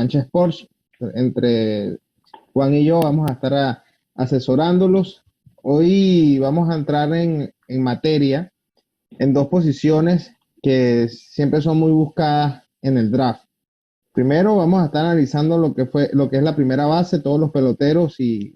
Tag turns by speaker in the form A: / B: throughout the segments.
A: Revancha Sports. Entre Juan y yo vamos a estar asesorándolos. Hoy vamos a entrar en materia en dos posiciones que siempre son muy buscadas en el draft. Primero vamos a estar analizando lo que es la primera base, todos los peloteros y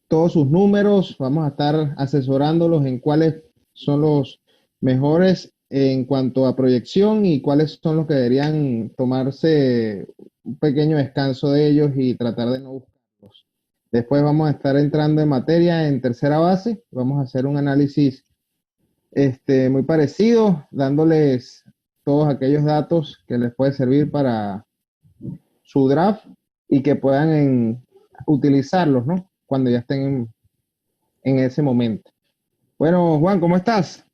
A: todos sus números. Vamos a estar asesorándolos en cuáles son los mejores en cuanto a proyección y cuáles son los que deberían tomarse un pequeño descanso de ellos y tratar de no buscarlos. Después vamos a estar entrando en materia en tercera base. Vamos a hacer un análisis muy parecido, dándoles todos aquellos datos que les puede servir para su draft y que puedan utilizarlos, ¿no? Cuando ya estén en ese momento. Bueno, Juan, ¿cómo estás?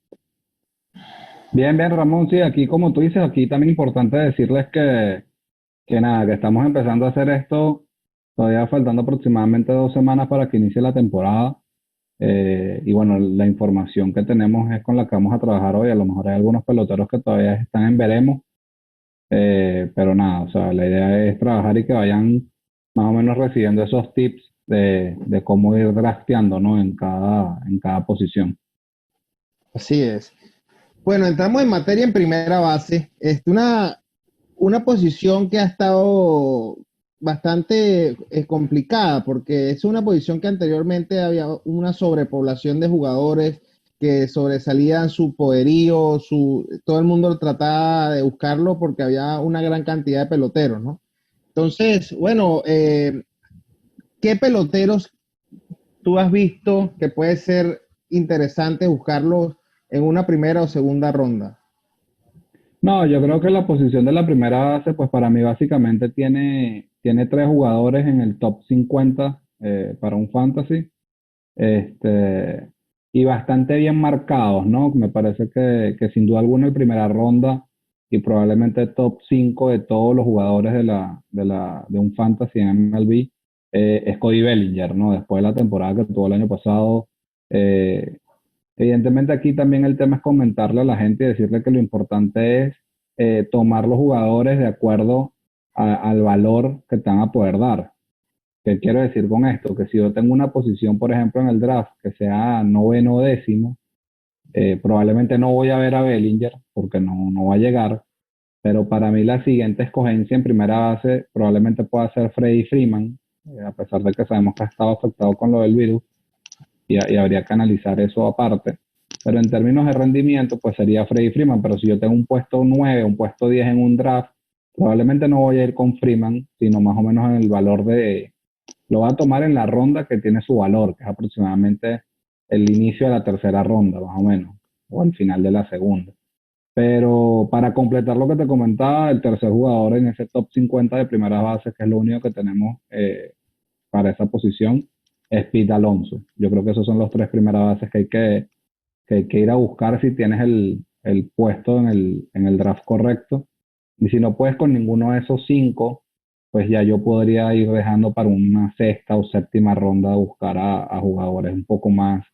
B: Bien, bien, Ramón, sí, aquí como tú dices, aquí también importante decirles que nada, que estamos empezando a hacer esto, todavía faltando aproximadamente 2 semanas para que inicie la temporada. Y bueno, la información que tenemos es con la que vamos a trabajar hoy. A lo mejor hay algunos peloteros que todavía están en veremos, pero nada, o sea, la idea es trabajar y que vayan más o menos recibiendo esos tips de cómo ir drafteando, ¿no? En cada posición.
A: Así es. Bueno, entramos en materia en primera base. Una posición que ha estado bastante complicada porque es una posición que anteriormente había una sobrepoblación de jugadores que sobresalían su poderío, todo el mundo trataba de buscarlo porque había una gran cantidad de peloteros, ¿no? Entonces, bueno, ¿qué peloteros tú has visto que puede ser interesante buscarlos en una primera o segunda ronda?
B: No, yo creo que la posición de la primera base, pues para mí básicamente tiene tres jugadores en el top 50 para un fantasy, este, y bastante bien marcados, ¿no? Me parece que sin duda alguna en primera ronda y probablemente top 5 de todos los jugadores de un fantasy en MLB es Cody Bellinger, ¿no? Después de la temporada que tuvo el año pasado, eh, evidentemente aquí también el tema es comentarle a la gente y decirle que lo importante es tomar los jugadores de acuerdo al valor que te van a poder dar. ¿Qué quiero decir con esto? Que si yo tengo una posición, por ejemplo, en el draft que sea noveno o décimo, probablemente no voy a ver a Bellinger porque no va a llegar, pero para mí la siguiente escogencia en primera base probablemente pueda ser Freddie Freeman, a pesar de que sabemos que ha estado afectado con lo del virus y habría que analizar eso aparte. Pero en términos de rendimiento, pues sería Freddie Freeman. Pero si yo tengo un puesto 9, un puesto 10 en un draft, probablemente no voy a ir con Freeman, sino más o menos en el valor lo va a tomar en la ronda que tiene su valor, que es aproximadamente el inicio de la tercera ronda, más o menos, o al final de la segunda. Pero para completar lo que te comentaba, el tercer jugador en ese top 50 de primeras bases, que es lo único que tenemos para esa posición, es Pete Alonso. Yo creo que esos son los tres primeras bases que hay que ir a buscar si tienes el puesto en el draft correcto. Y si no puedes con ninguno de esos cinco, pues ya yo podría ir dejando para una sexta o séptima ronda buscar a jugadores un poco más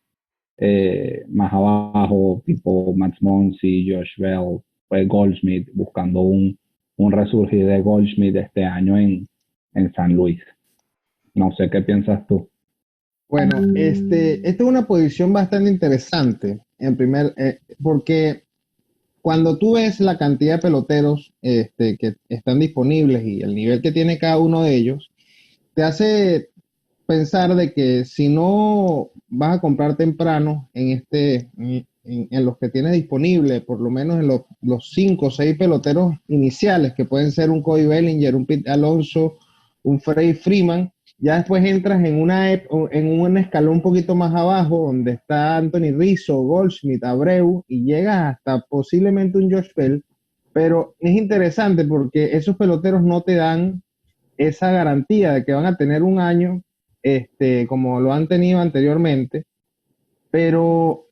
B: abajo, tipo Max Muncy, Josh Bell, pues Goldschmidt, buscando un resurgir de Goldschmidt este año en San Luis. No sé qué piensas tú.
A: Bueno, esta es una posición bastante interesante, porque cuando tú ves la cantidad de peloteros que están disponibles y el nivel que tiene cada uno de ellos, te hace pensar de que si no vas a comprar temprano en los que tienes disponibles, por lo menos en los cinco o seis peloteros iniciales, que pueden ser un Cody Bellinger, un Pete Alonso, un Freddie Freeman, ya después entras en un escalón un poquito más abajo, donde está Anthony Rizzo, Goldschmidt, Abreu, y llegas hasta posiblemente un Josh Bell, pero es interesante porque esos peloteros no te dan esa garantía de que van a tener un año como lo han tenido anteriormente, pero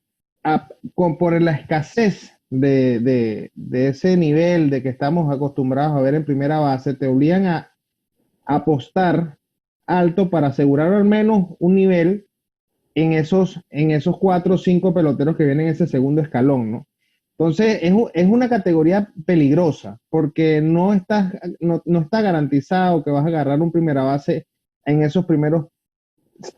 A: por la escasez de ese nivel de que estamos acostumbrados a ver en primera base, te obligan a apostar alto para asegurar al menos un nivel en esos cuatro o cinco peloteros que vienen en ese segundo escalón, ¿no? Entonces, es una categoría peligrosa porque no está garantizado que vas a agarrar un primera base en esos primeros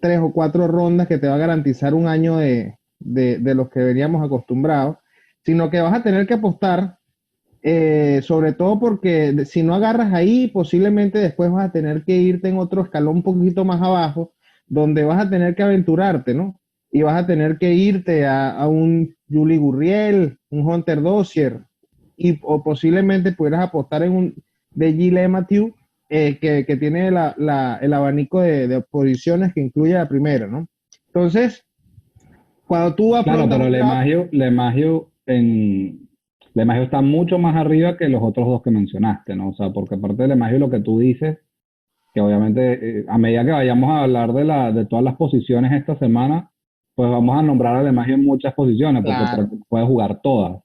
A: 3 o 4 rondas que te va a garantizar un año de los que veníamos acostumbrados, sino que vas a tener que apostar, sobre todo porque si no agarras ahí, posiblemente después vas a tener que irte en otro escalón un poquito más abajo, donde vas a tener que aventurarte, ¿no? Y vas a tener que irte a un Juli Gurriel, un Hunter Dozier, o posiblemente pudieras apostar en un de Gile Matthew, que tiene el abanico de posiciones que incluye la primera, ¿no? Entonces, cuando tú
B: Claro,
A: afrontas
B: pero
A: un draft,
B: LeMahieu está mucho más arriba que los otros dos que mencionaste, ¿no? O sea, porque aparte de LeMahieu lo que tú dices, que obviamente a medida que vayamos a hablar de todas las posiciones esta semana, pues vamos a nombrar a LeMahieu en muchas posiciones, porque
A: claro,
B: puede jugar todas.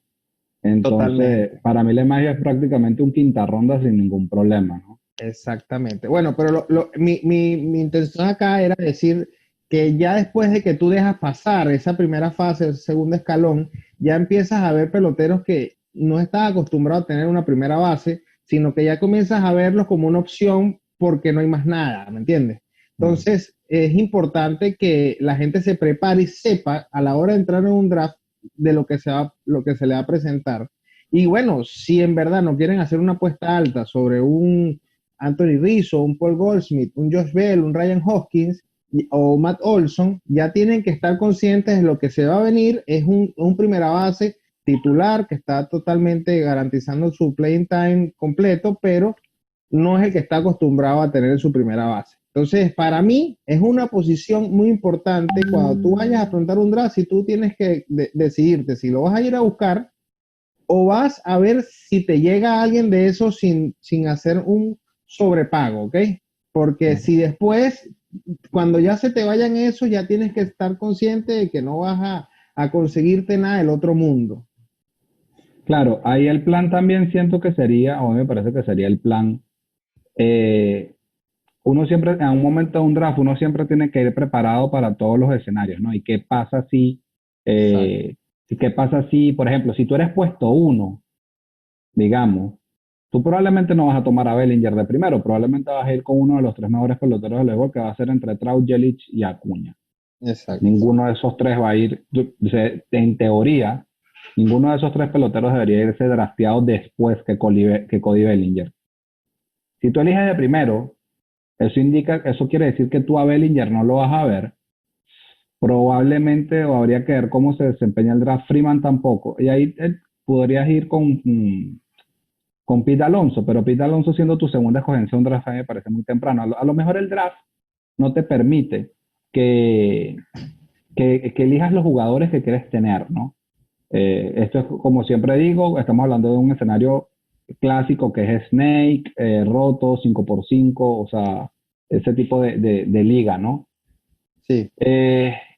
B: Entonces,
A: totalmente.
B: para mí LeMahieu es prácticamente un quinta ronda sin ningún problema, ¿no?
A: Exactamente. Bueno, pero mi intención acá era decir que ya después de que tú dejas pasar esa primera fase, ese segundo escalón, ya empiezas a ver peloteros que no estás acostumbrado a tener una primera base, sino que ya comienzas a verlos como una opción porque no hay más nada, ¿me entiendes?
B: Claro.
A: Entonces, es importante que la gente se prepare y sepa a la hora de entrar en un draft de lo que se le va a presentar. Y bueno, si en verdad no quieren hacer una apuesta alta sobre un Anthony Rizzo, un Paul Goldschmidt, un Josh Bell, un Ryan Hoskins o Matt Olson, ya tienen que estar conscientes de lo que se va a venir. Es un primera base titular que está totalmente garantizando su playing time completo, pero no es el que está acostumbrado a tener en su primera base. Entonces, para mí es una posición muy importante cuando tú vayas a afrontar un draft, si tú tienes que decidirte si lo vas a ir a buscar o vas a ver si te llega alguien de eso sin hacer un sobrepago, ¿ok? Porque
B: Claro.
A: si después, cuando ya se te vayan esos, ya tienes que estar consciente de que no vas a conseguirte nada del otro mundo.
B: Claro, ahí el plan también siento que sería, o a mí me parece que sería el plan, eh, uno siempre, en un momento de un draft, uno siempre tiene que ir preparado para todos los escenarios, ¿no? ¿Y qué pasa si,
A: Exacto.
B: qué pasa si, por ejemplo, si tú eres puesto uno, digamos, tú probablemente no vas a tomar a Bellinger de primero, probablemente vas a ir con uno de los tres mejores peloteros del béisbol, que va a ser entre Trout, Yelich y Acuña.
A: Exacto.
B: Ninguno de esos tres va a ir, en teoría, ninguno de esos tres peloteros debería irse drafteado después que Cody Bellinger. Si tú eliges de primero, eso quiere decir que tú a Bellinger no lo vas a ver. Probablemente, o habría que ver cómo se desempeña el draft. Freeman tampoco. Y ahí podrías ir con Pete Alonso, pero Pete Alonso siendo tu segunda escogencia un draft a mí me parece muy temprano. A lo mejor el draft no te permite que, que elijas los jugadores que quieres tener, ¿no? Esto es, como siempre digo, estamos hablando de un escenario clásico que es Snake, Roto, 5x5, o sea, ese tipo de liga, ¿no?
A: Sí.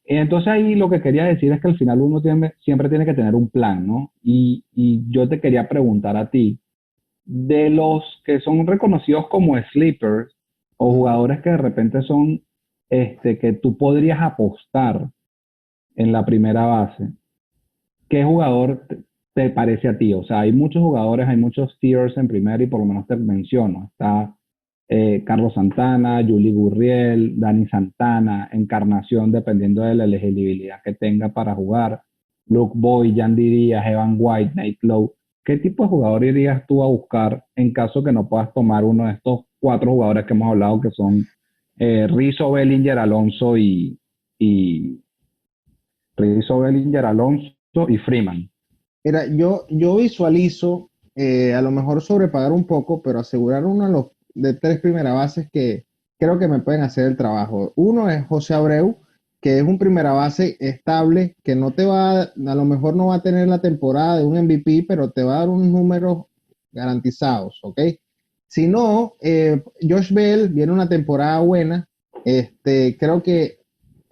B: Entonces ahí lo que quería decir es que al final siempre tiene que tener un plan, ¿no? Y yo te quería preguntar a ti, de los que son reconocidos como sleepers o
A: Ujú.
B: jugadores que de repente son, que tú podrías apostar en la primera base, ¿qué jugador te parece a ti? O sea, hay muchos jugadores, hay muchos tiers en primera y por lo menos te menciono. Está Carlos Santana, Yuli Gurriel, Dani Santana, Encarnación, dependiendo de la elegibilidad que tenga para jugar. Luke Boyd, Yandy Díaz, Evan White, Nate Lowe. ¿Qué tipo de jugador irías tú a buscar en caso que no puedas tomar uno de estos cuatro jugadores que hemos hablado, que son Rizzo, Bellinger, Alonso y Rizzo, Bellinger, Alonso y Freeman?
A: Mira, yo visualizo, a lo mejor sobrepagar un poco, pero asegurar uno de 3 primera bases que creo que me pueden hacer el trabajo. Uno es José Abreu, que es un primera base estable, que no te va, a lo mejor no va a tener la temporada de un MVP, pero te va a dar unos números garantizados, ¿ok? Si no, Josh Bell viene una temporada buena, creo que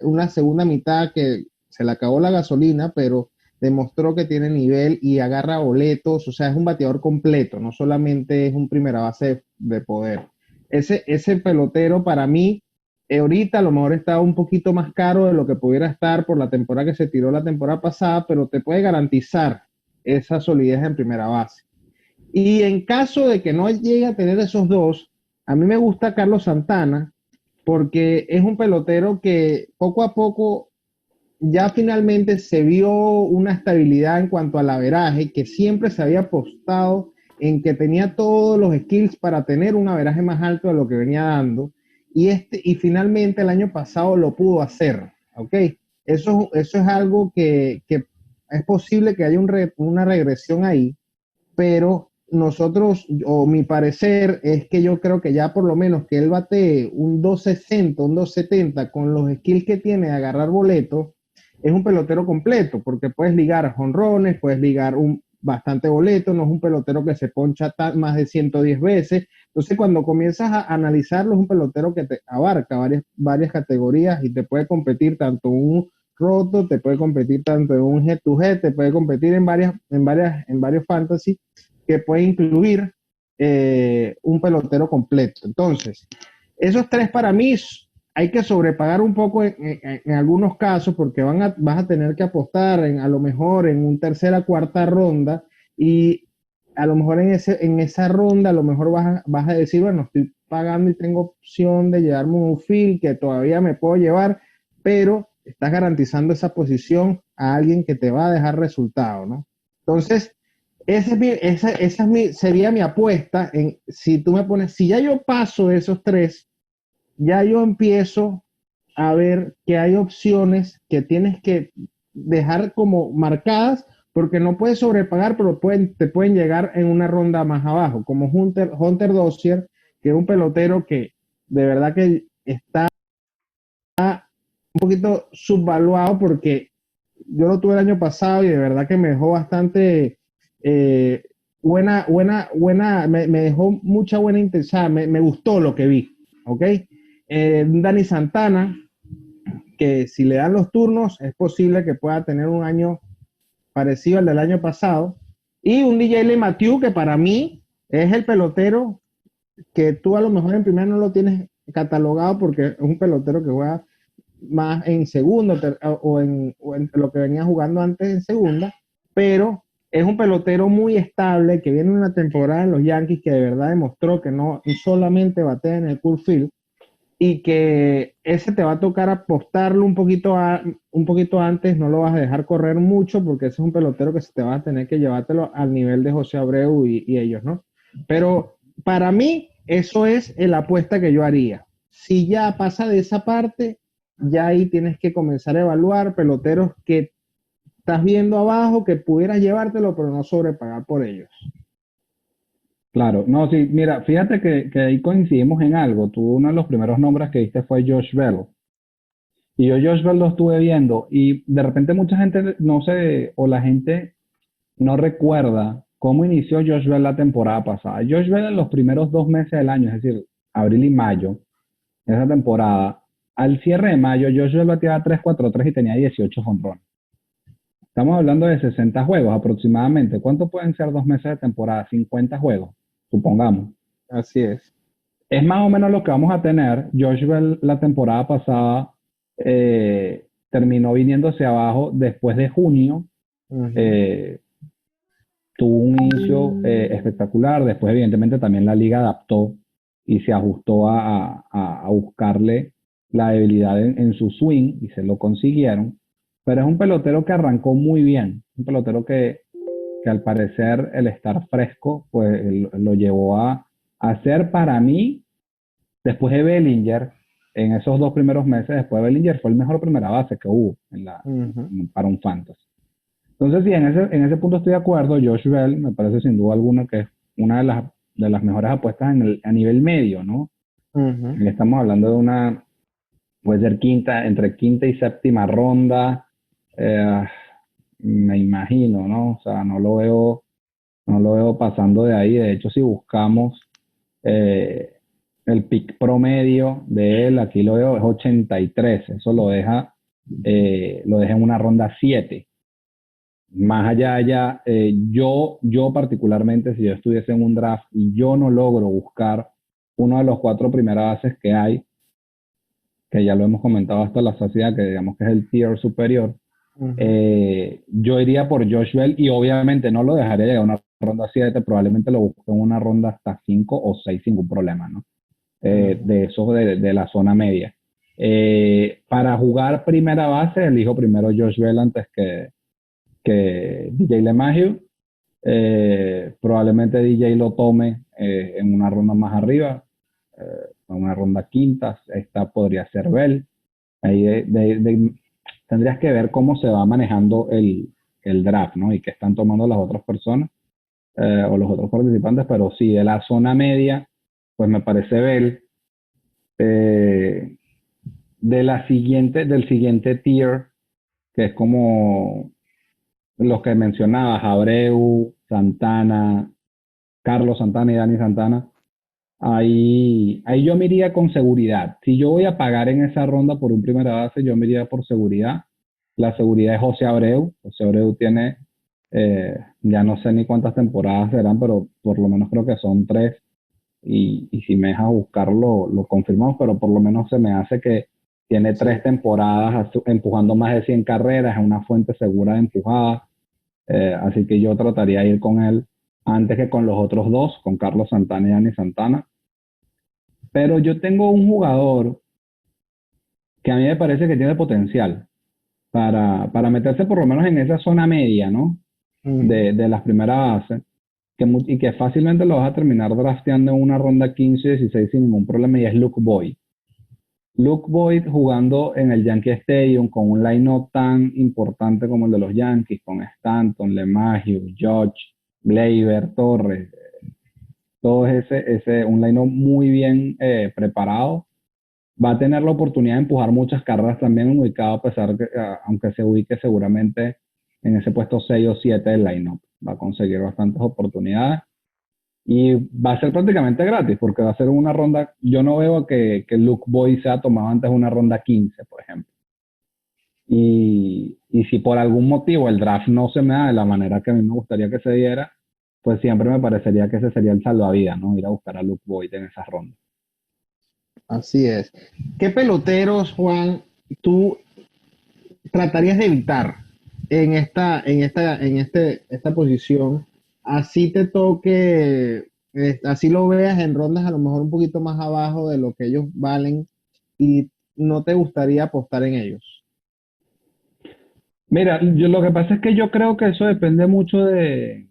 A: una segunda mitad que se le acabó la gasolina, pero demostró que tiene nivel y agarra boletos, o sea, es un bateador completo, no solamente es un primera base de poder. Ese pelotero para mí, ahorita a lo mejor está un poquito más caro de lo que pudiera estar por la temporada que se tiró la temporada pasada, pero te puede garantizar. esa solidez en primera base. Y en caso de que no llegue a tener esos dos, a mí me gusta Carlos Santana porque es un pelotero que poco a poco ya finalmente se vio una estabilidad en cuanto al averaje, que siempre se había apostado en que tenía todos los skills para tener un averaje más alto de lo que venía dando, y finalmente el año pasado lo pudo hacer, ¿ok? Eso es algo que es posible que haya una regresión ahí, pero nosotros, o mi parecer, es que yo creo que ya por lo menos que él bate un 260, un 270 con los skills que tiene de agarrar boletos, es un pelotero completo, porque puedes ligar jonrones, puedes ligar un bastante boleto, no es un pelotero que se poncha más de 110 veces. Entonces, cuando comienzas a analizarlo, es un pelotero que te abarca varias categorías y te puede competir tanto un roto, te puede competir tanto en un head to head, te puede competir en varios fantasy que puede incluir un pelotero completo. Entonces, esos tres para mí hay que sobrepagar un poco en algunos casos porque vas a tener que apostar a lo mejor en un tercera, cuarta ronda y a lo mejor en esa ronda a lo mejor vas a decir, bueno, estoy pagando y tengo opción de llevarme un field que todavía me puedo llevar, pero estás garantizando esa posición a alguien que te va a dejar resultado, ¿no? Entonces, sería mi apuesta en si tú me pones, si ya yo paso de esos tres, ya yo empiezo a ver que hay opciones que tienes que dejar como marcadas porque no puedes sobrepagar, pero te pueden llegar en una ronda más abajo, como Hunter Dozier, que es un pelotero que de verdad que está un poquito subvaluado porque yo lo tuve el año pasado y de verdad que me dejó bastante eh, me dejó mucha buena intensidad, me gustó lo que vi, ¿ok? Dani Santana, que si le dan los turnos es posible que pueda tener un año parecido al del año pasado, y un DJ LeMahieu que para mí es el pelotero que tú a lo mejor en primera no lo tienes catalogado porque es un pelotero que juega más en segundo o en lo que venía jugando antes en segunda, pero es un pelotero muy estable que viene una temporada en los Yankees que de verdad demostró que no solamente batea en el Coors Field y que ese te va a tocar apostarlo un poquito antes, no lo vas a dejar correr mucho porque ese es un pelotero que se te va a tener que llevártelo al nivel de José Abreu y ellos, ¿no? Pero para mí eso es la apuesta que yo haría. Si ya pasa de esa parte, ya ahí tienes que comenzar a evaluar peloteros que estás viendo abajo, que pudieras llevártelo, pero no sobrepagar por ellos.
B: Claro, no, sí, mira, fíjate que ahí coincidimos en algo. Tú, uno de los primeros nombres que diste fue Josh Bell. Y yo Josh Bell lo estuve viendo y de repente mucha gente no sé, o la gente no recuerda cómo inició Josh Bell la temporada pasada. Josh Bell en los primeros 2 meses del año, es decir, abril y mayo, de esa temporada, al cierre de mayo, Josh Bell bateaba 3.43 y tenía 18 jonrones. Estamos hablando de 60 juegos aproximadamente. ¿Cuánto pueden ser 2 meses de temporada? 50 juegos, supongamos.
A: Así es.
B: Es más o menos lo que vamos a tener. Josh Bell la temporada pasada terminó viniéndose abajo después de junio.
A: Uh -huh.
B: eh, Tuvo un inicio espectacular. Después, evidentemente, también la liga adaptó y se ajustó a buscarle la debilidad en su swing y se lo consiguieron. Pero es un pelotero que arrancó muy bien. Un pelotero que al parecer el estar fresco, pues lo llevó a ser para mí, después de Bellinger, en esos 2 primeros meses, después de Bellinger, fue el mejor primera base que hubo
A: Uh -huh.
B: para un fantasy. Entonces, sí, en ese punto estoy de acuerdo. Josh Bell me parece sin duda alguna que es una de las mejores apuestas a nivel medio, ¿no?
A: Uh -huh.
B: Estamos hablando de puede ser entre quinta y séptima ronda, eh, me imagino, ¿no? O sea, no lo veo pasando de ahí. De hecho, si buscamos eh, el pick promedio de él, aquí lo veo, es 83. Eso lo deja en una ronda 7. Más allá, yo particularmente, si yo estuviese en un draft y yo no logro buscar uno de los 4 primeras bases que hay, que ya lo hemos comentado hasta la saciedad, que digamos que es el tier superior,
A: Ujú.
B: Yo iría por Josh Bell y obviamente no lo dejaría llegar a una ronda 7, probablemente lo busque en una ronda hasta 5 o 6 sin ningún problema, ¿no?
A: Ujú.
B: De esos de la zona media. Para jugar primera base, elijo primero Josh Bell antes que DJ LeMahieu. Probablemente DJ lo tome en una ronda más arriba, en una ronda quinta. Esta podría ser Bell. Ahí tendrías que ver cómo se va manejando el draft, ¿no? Y qué están tomando las otras personas o los otros participantes. Pero sí, de la zona media, pues me parece Bell. Eh, del siguiente tier, que es como los que mencionabas, Abreu, Santana, Carlos Santana y Dani Santana, ahí yo me iría con seguridad. Si yo voy a pagar en esa ronda por un primera base, yo me iría por seguridad. La seguridad es José Abreu. José Abreu tiene, ya no sé ni cuántas temporadas serán, pero por lo menos creo que son 3. Y si me dejas buscarlo, lo confirmamos, pero por lo menos se me hace que tiene 3 temporadas empujando más de 100 carreras, es una fuente segura de empujadas. Así que yo trataría de ir con él antes que con los otros dos, con Carlos Santana y Dani Santana. Pero yo tengo un jugador que a mí me parece que tiene potencial para meterse por lo menos en esa zona media, ¿no?
A: Ujú.
B: De las primeras bases, y que fácilmente lo vas a terminar drafteando en una ronda 15 y 16 sin ningún problema, y es Luke Boyd. Luke Boyd jugando en el Yankee Stadium con un line-up tan importante como el de los Yankees, con Stanton, LeMahieu, Judge, Gleyber, Torres, todo un line-up muy bien preparado. Va a tener la oportunidad de empujar muchas carreras también ubicado, a pesar que, aunque se ubique seguramente en ese puesto 6 o 7 del line-up. Va a conseguir bastantes oportunidades y va a ser prácticamente gratis porque va a ser una ronda. Yo no veo que Luke Boyd sea tomado antes de una ronda 15, por ejemplo. Y si por algún motivo el draft no se me da de la manera que a mí me gustaría que se diera, pues siempre me parecería que ese sería el salvavidas, ¿no? Ir a buscar a Luke Boyd en esas rondas.
A: Así es. ¿Qué peloteros, Juan, tú tratarías de evitar esta posición? Así te toque, así lo veas en rondas a lo mejor un poquito más abajo de lo que ellos valen y no te gustaría apostar en ellos.
B: Mira, lo que pasa es que yo creo que eso depende mucho del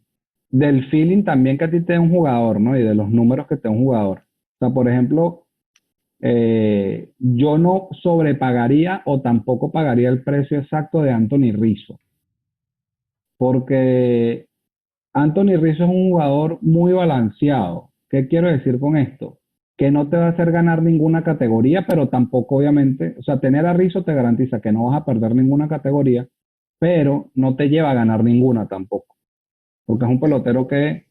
B: feeling también que a ti te dé un jugador, ¿no? Y de los números que te dé un jugador. O sea, por ejemplo, yo no sobrepagaría o tampoco pagaría el precio exacto de Anthony Rizzo, porque Anthony Rizzo es un jugador muy balanceado. ¿Qué quiero decir con esto? Que no te va a hacer ganar ninguna categoría, pero tampoco obviamente, o sea, tener a Rizzo te garantiza que no vas a perder ninguna categoría, pero no te lleva a ganar ninguna tampoco, porque es un pelotero que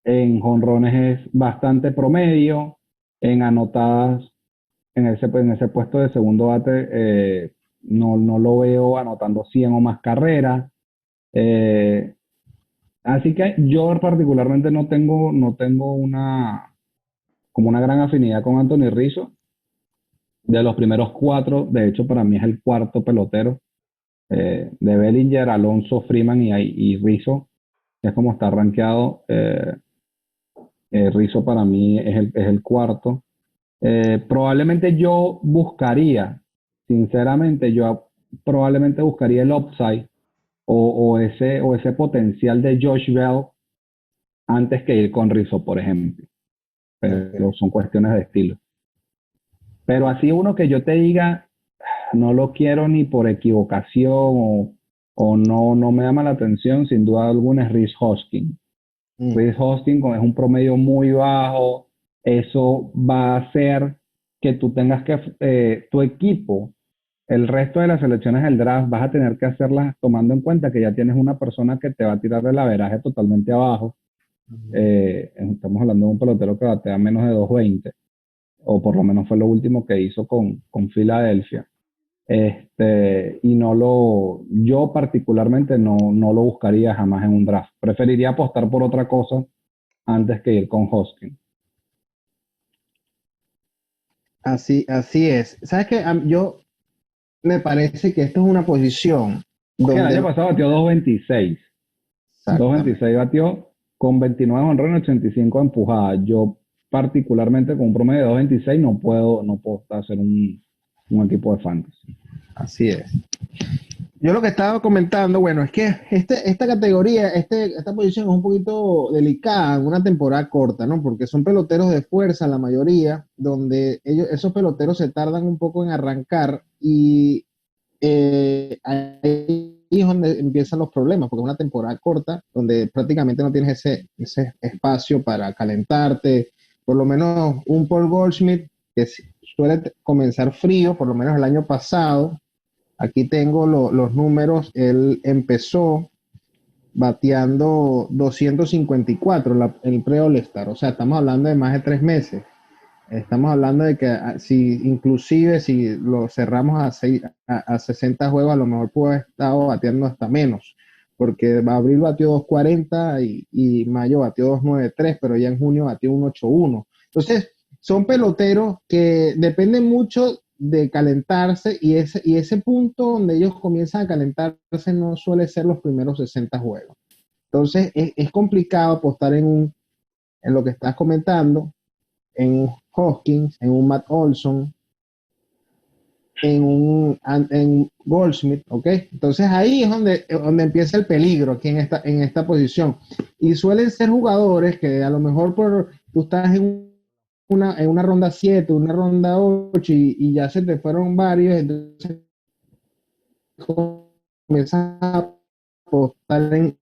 B: en jonrones es bastante promedio, en anotadas, en ese puesto de segundo bate, no lo veo anotando 100 o más carreras. Eh, Así que yo particularmente no tengo como una gran afinidad con Anthony Rizzo. De los primeros 4, de hecho, para mí es el cuarto pelotero. De Bellinger, Alonso, Freeman y Rizzo, que es como está rankeado. Rizzo para mí es el cuarto. Probablemente yo buscaría, sinceramente, yo probablemente buscaría el upside o ese potencial de Josh Bell antes que ir con Rizzo, por ejemplo. Pero
A: Ok.
B: son cuestiones de estilo. Pero así uno que yo te diga, no lo quiero ni por equivocación o no me llama la atención, sin duda alguna es Rhys Hoskins. Rhys
A: Ujú.
B: Hoskins es un promedio muy bajo, eso va a hacer que tú tengas tu equipo, el resto de las selecciones del draft, vas a tener que hacerlas tomando en cuenta que ya tienes una persona que te va a tirar el averaje totalmente abajo.
A: Ujú.
B: Estamos hablando de un pelotero que batea menos de 220 o por lo menos fue lo último que hizo con Filadelfia. Yo particularmente no lo buscaría jamás en un draft. Preferiría apostar por otra cosa antes que ir con Hoskins.
A: Así es. ¿Sabes qué? Yo me parece que esto es una posición
B: Sí, el año
A: donde
B: pasado batió 2.26.
A: exactamente.
B: 2.26 batió con 29 honrones, 85 empujadas. Yo particularmente con un promedio de 2.26 no puedo hacer un equipo de fantasy.
A: Así es. Yo lo que estaba comentando, bueno, es que esta categoría, esta posición es un poquito delicada en una temporada corta, ¿no? Porque son peloteros de fuerza, la mayoría, donde esos peloteros se tardan un poco en arrancar y ahí es donde empiezan los problemas, porque es una temporada corta, donde prácticamente no tienes ese espacio para calentarte. Por lo menos un Paul Goldschmidt, que suele comenzar frío, por lo menos el año pasado. Aquí tengo los números. Él empezó bateando 254 el pre-All-Star. O sea, estamos hablando de más de 3 meses. Estamos hablando de que si inclusive si lo cerramos a 60 juegos, a lo mejor pudo haber estado bateando hasta menos, porque abril batió 240 y mayo batió 293, pero ya en junio batió 181. Entonces, son peloteros que dependen mucho de calentarse y ese punto donde ellos comienzan a calentarse no suele ser los primeros 60 juegos. Entonces, es complicado apostar en lo que estás comentando, en un Hoskins, en un Matt Olson, en Goldschmidt, ¿ok? Entonces ahí es donde empieza el peligro aquí en esta posición. Y suelen ser jugadores que a lo mejor tú estás en una ronda 7, una ronda 8 y ya se te fueron varios, entonces comienzas a apostar en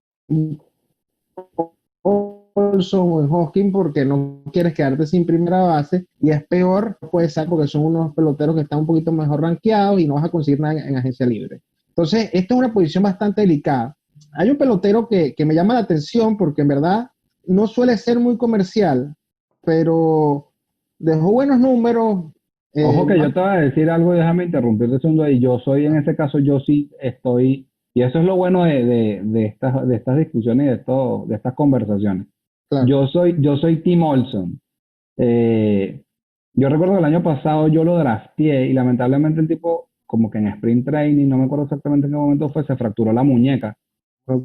A: Olson o en Hoskin porque no quieres quedarte sin primera base y es peor, puede ser porque son unos peloteros que están un poquito mejor rankeados y no vas a conseguir nada en agencia libre. Entonces, esta es una posición bastante delicada. Hay un pelotero que me llama la atención porque en verdad no suele ser muy comercial, pero dejó buenos números.
B: Ojo que yo te voy a decir algo y déjame interrumpirte un segundo ahí. Yo soy, en ese caso, yo sí estoy, y eso es lo bueno de estas discusiones y de estas conversaciones.
A: Claro,
B: Yo soy Tim Olson. Eh, yo recuerdo que el año pasado yo lo drafteé y lamentablemente el tipo, como que en sprint training, no me acuerdo exactamente en qué momento fue, se fracturó la muñeca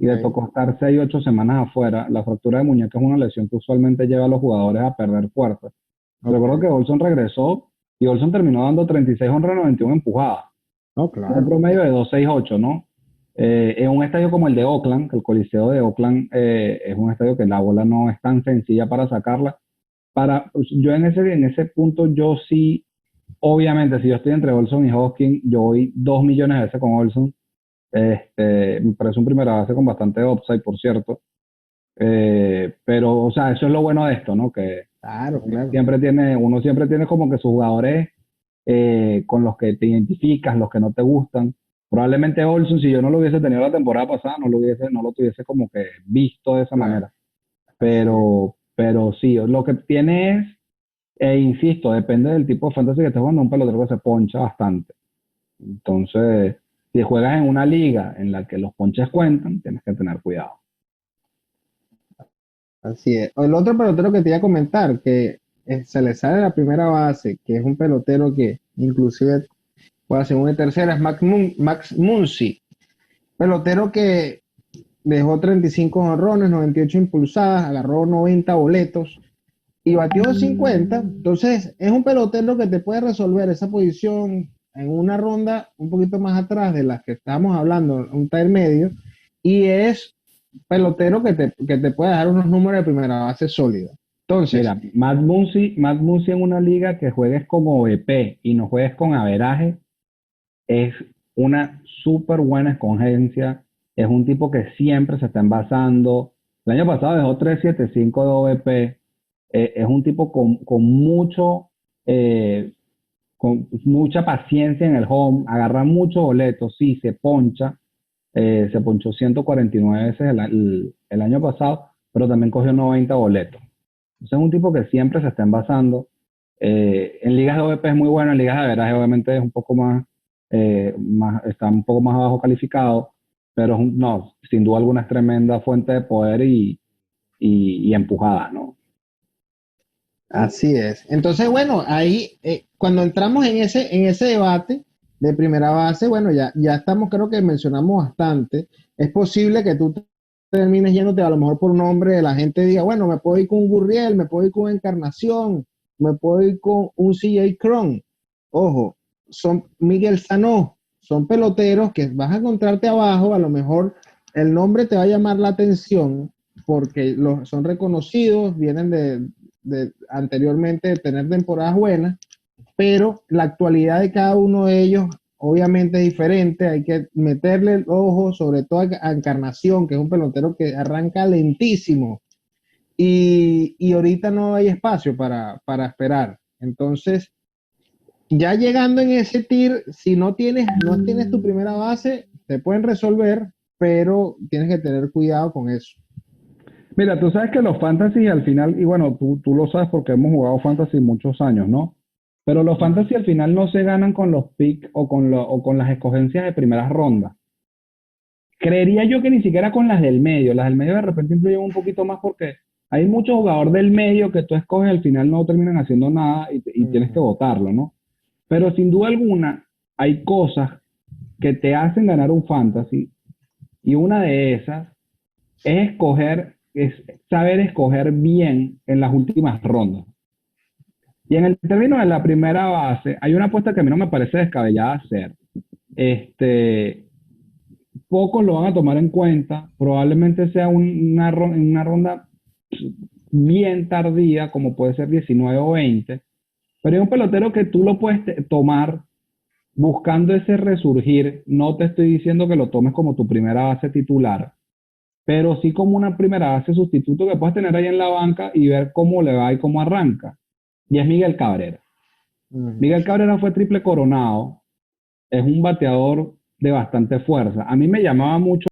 B: y le
A: ok,
B: tocó estar 6 u 8 semanas afuera. La fractura de muñeca es una lesión que usualmente lleva a los jugadores a perder fuerza. Recuerdo
A: ok.
B: que Olson regresó y Olson terminó dando 36 honrones, 91 empujadas,
A: No,
B: un
A: claro.
B: promedio de 2.68, ¿no? En un estadio como el de Oakland, que el Coliseo de Oakland es un estadio que la bola no es tan sencilla para sacarla. Pues, yo en ese punto, yo sí, obviamente, si yo estoy entre Olson y Hoskins, yo voy 2 millones de veces con Olson. Me parece un primera base con bastante upside, por cierto. Pero, o sea, eso es lo bueno de esto, ¿no? Que
A: Claro, claro.
B: uno siempre tiene como que sus jugadores con los que te identificas, los que no te gustan. Probablemente Olson, si yo no lo hubiese tenido la temporada pasada, no lo tuviese como que visto de esa
A: Claro,
B: manera.
A: así es.
B: Pero sí, lo que tiene es, insisto, depende del tipo de fantasy que estés jugando, un pelotero que se poncha bastante. Entonces, si juegas en una liga en la que los ponches cuentan, tienes que tener cuidado.
A: Así es. El otro pelotero que te iba a comentar, que se le sale la primera base, que es un pelotero que inclusive juega segunda y tercera, es Max Muncy. Pelotero que dejó 35 jonrones, 98 impulsadas, agarró 90 boletos y batió 50. Entonces, es un pelotero que te puede resolver esa posición en una ronda un poquito más atrás de las que estamos hablando, un tier medio, y es pelotero que te puede dar unos números de primera base sólida. Entonces,
B: Mira, Matt Muncy en una liga que juegues como VP y no juegues con averaje es una súper buena escogencia. Es un tipo que siempre se está envasando. El año pasado dejó 3.75 de OVP. Es un tipo eh, con mucha paciencia en el home, agarra muchos boletos, sí, se ponchó 149 veces el año pasado, pero también cogió 90 boletos. Entonces es un tipo que siempre se está envasando. En ligas de OVP es muy bueno, en ligas de averaje obviamente es un poco está un poco más abajo calificado, pero no, sin duda alguna es tremenda fuente de poder y empujada, ¿no?
A: así es. Entonces, bueno, ahí cuando entramos en ese debate, de primera base, bueno, ya estamos, creo que mencionamos bastante. Es posible que tú termines yéndote a lo mejor por un nombre, la gente diga, bueno, me puedo ir con un Gurriel, me puedo ir con Encarnación, me puedo ir con un CJ Cron. Ojo, son Miguel Sanó, son peloteros que vas a encontrarte abajo, a lo mejor el nombre te va a llamar la atención porque son reconocidos, vienen de anteriormente de tener temporadas buenas, pero la actualidad de cada uno de ellos obviamente es diferente, hay que meterle el ojo, sobre todo a Encarnación, que es un pelotero que arranca lentísimo y ahorita no hay espacio para esperar. Entonces, ya llegando en ese tir, si no tienes tu primera base, te pueden resolver, pero tienes que tener cuidado con eso.
B: Mira, tú sabes que los fantasy al final, y bueno, tú lo sabes porque hemos jugado fantasy muchos años, ¿no? Pero los fantasy al final no se ganan con los picks o con las escogencias de primeras rondas. Creería yo que ni siquiera con las del medio. Las del medio de repente influyen un poquito más porque hay muchos jugadores del medio que tú escoges al final no terminan haciendo nada y tienes que
A: Ujú.
B: votarlo, ¿no? Pero sin duda alguna hay cosas que te hacen ganar un fantasy y una de esas es saber escoger bien en las últimas rondas. Y en el término de la primera base, hay una apuesta que a mí no me parece descabellada hacer. Este, pocos lo van a tomar en cuenta, probablemente sea una ronda bien tardía, como puede ser 19 o 20, pero es un pelotero que tú lo puedes tomar buscando ese resurgir. No te estoy diciendo que lo tomes como tu primera base titular, pero sí como una primera base sustituto que puedes tener ahí en la banca y ver cómo le va y cómo arranca. Y es Miguel Cabrera.
A: Ujú.
B: Miguel Cabrera fue triple coronado, es un bateador de bastante fuerza. A mí me llamaba mucho